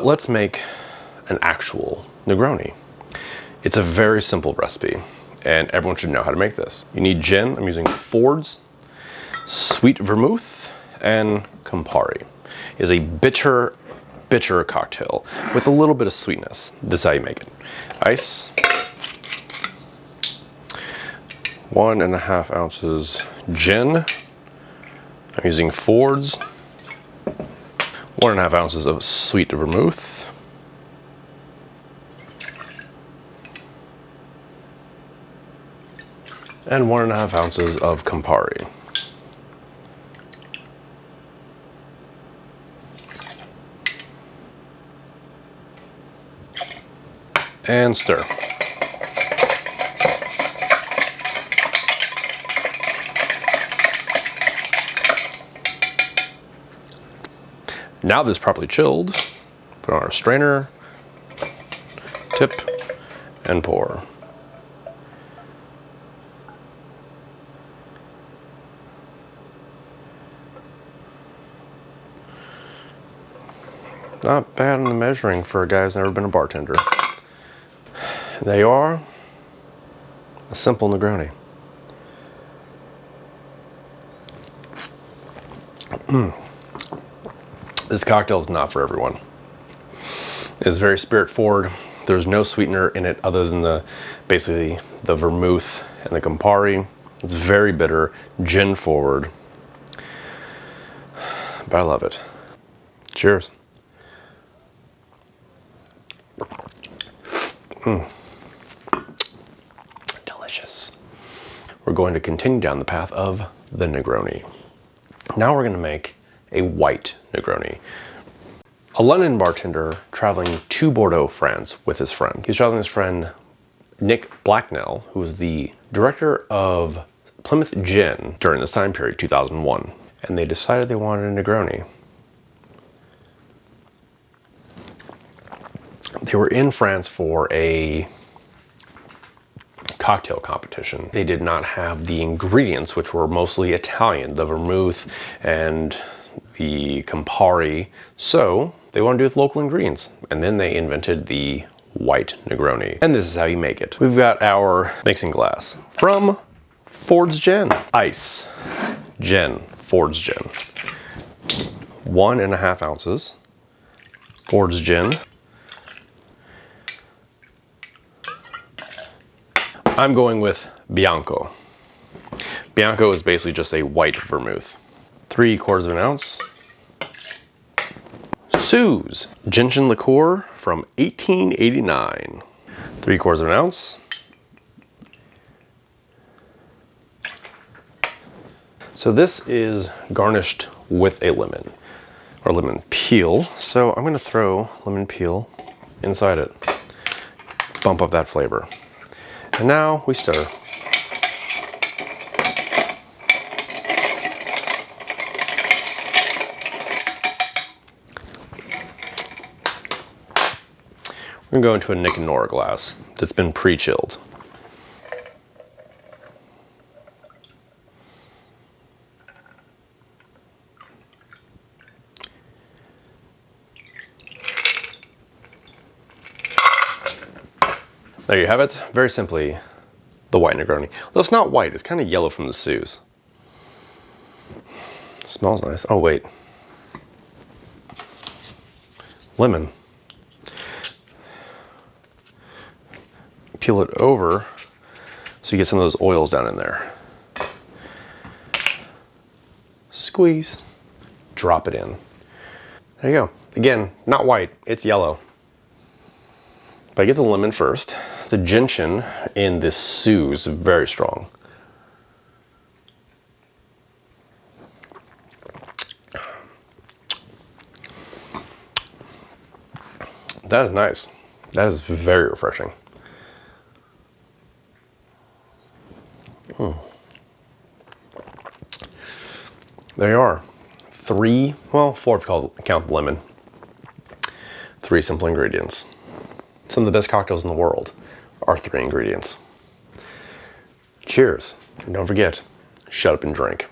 Let's make an actual Negroni. It's a very simple recipe, and everyone should know how to make this. You need gin. I'm using Ford's, sweet vermouth, and Campari. It is a bitter cocktail with a little bit of sweetness. This is how you make it. Ice, 1.5 ounces gin. I'm using Ford's. 1.5 ounces of sweet vermouth. And 1.5 ounces of Campari. And stir. Now this is properly chilled, put on our strainer, tip, and pour. Not bad in the measuring for a guy who's never been a bartender. And there you are, a simple Negroni. This cocktail is not for everyone. It's very spirit forward. There's no sweetener in it other than basically the vermouth and the Campari. It's very bitter, gin forward, but I love it. Cheers. Delicious. We're going to continue down the path of the Negroni. Now we're going to make a white Negroni. A London bartender traveling to Bordeaux, France with his friend. He's traveling with his friend Nick Blacknell, who was the director of Plymouth Gin during this time period, 2001. And they decided they wanted a Negroni. They were in France for a cocktail competition. They did not have the ingredients, which were mostly Italian, the vermouth and the Campari, so they want to do it with local ingredients. And then they invented the white Negroni. And this is how you make it. We've got our mixing glass from Ford's Gin. Ice, gin, Ford's Gin. 1.5 ounces, Ford's Gin. I'm going with Bianco. Bianco is basically just a white vermouth. 3/4 ounce. Suze gentian liqueur from 1889. 3/4 ounce. So this is garnished with a lemon, or lemon peel. So I'm gonna throw lemon peel inside it. Bump up that flavor. And now we stir. We're gonna go into a Nick and Nora glass that's been pre-chilled. There you have it. Very simply, the white Negroni. Well, it's not white. It's kind of yellow from the Suze. Smells nice. Oh, wait. Lemon. Peel it over so you get some of those oils down in there. Squeeze. Drop it in. There you go. Again, not white. It's yellow. But I get the lemon first. The gentian in this Suze is very strong. That is nice. That is very refreshing. There you are. 3, well, 4 if you count the lemon. 3 simple ingredients. Some of the best cocktails in the world are 3 ingredients. Cheers. And don't forget, shut up and drink.